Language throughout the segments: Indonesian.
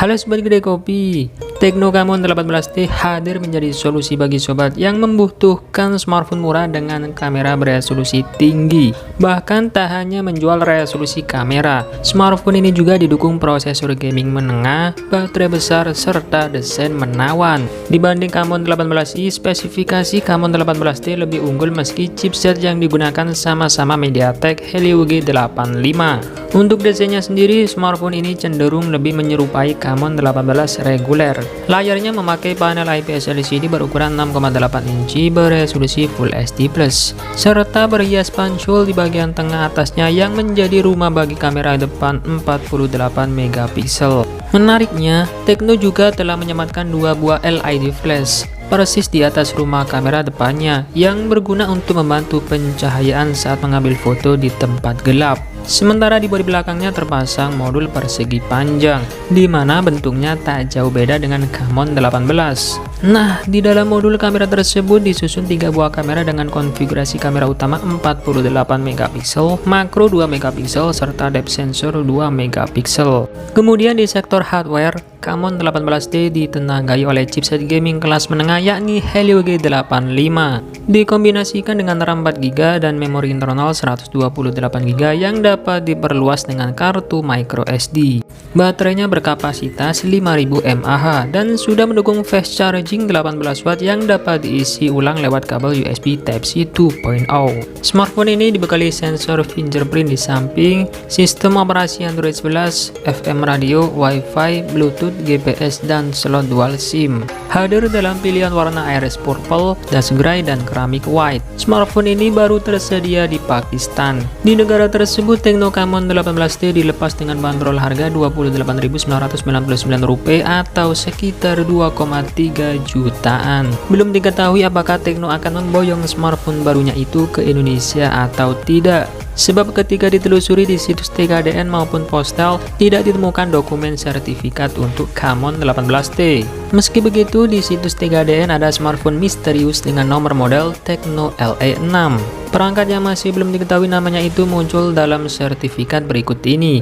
Halo sobat gede kopi, Tecno Camon 18T hadir menjadi solusi bagi sobat yang membutuhkan smartphone murah dengan kamera beresolusi tinggi. Bahkan tak hanya menjual resolusi kamera, smartphone ini juga didukung prosesor gaming menengah, baterai besar, serta desain menawan. Dibanding Camon 18i, spesifikasi Camon 18T lebih unggul meski chipset yang digunakan sama-sama Mediatek Helio G85. Untuk desainnya sendiri, smartphone ini cenderung lebih menyerupai Camon 18 reguler. Layarnya memakai panel IPS LCD berukuran 6,8 inci beresolusi Full HD+, serta berhias pansul di bagian tengah atasnya yang menjadi rumah bagi kamera depan 48 megapiksel. Menariknya, Tecno juga telah menyematkan dua buah LED flash persis di atas rumah kamera depannya yang berguna untuk membantu pencahayaan saat mengambil foto di tempat gelap. Sementara di bodi belakangnya terpasang modul persegi panjang, di mana bentuknya tak jauh beda dengan Camon 18. Nah, di dalam modul kamera tersebut disusun 3 buah kamera dengan konfigurasi kamera utama 48 megapiksel, makro 2 megapiksel, serta depth sensor 2 megapiksel. Kemudian di sektor hardware, Camon 18T ditenagai oleh chipset gaming kelas menengah yakni Helio G85, dikombinasikan dengan RAM 4GB dan memori internal 128GB yang dapat diperluas dengan kartu micro SD. Baterainya berkapasitas 5000 mAh dan sudah mendukung fast charging 18W yang dapat diisi ulang lewat kabel USB Type-C 2.0. Smartphone ini dibekali sensor fingerprint di samping, sistem operasi Android 11, FM radio, Wi-Fi, Bluetooth, GPS, dan slot dual SIM. Hadir dalam pilihan warna iris purple, dust gray, dan keramik white. Smartphone ini baru tersedia di Pakistan. Di negara tersebut, Tecno Camon 18T dilepas dengan bandrol harga Rp28.999 atau sekitar 2,3 jutaan. Belum diketahui apakah Tecno akan memboyong smartphone barunya itu ke Indonesia atau tidak. Sebab ketika ditelusuri di situs TKDN maupun postal, tidak ditemukan dokumen sertifikat untuk Camon 18T. Meski begitu, di situs TKDN ada smartphone misterius dengan nomor model Tecno LE6. Perangkat yang masih belum diketahui namanya itu muncul dalam sertifikat berikut ini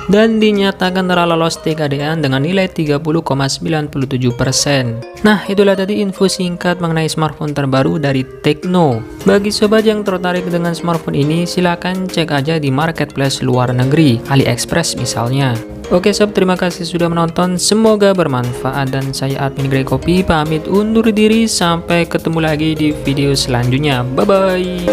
dan dinyatakan telah lolos TKDN dengan nilai 30,97%. Nah, itulah tadi info singkat mengenai smartphone terbaru dari Tecno. Bagi sobat yang tertarik dengan smartphone ini, silahkan cek aja di marketplace luar negeri, AliExpress misalnya. Oke sob, terima kasih sudah menonton, semoga bermanfaat, dan saya admin Grey Kopi pamit undur diri, sampai ketemu lagi di video selanjutnya. Bye bye.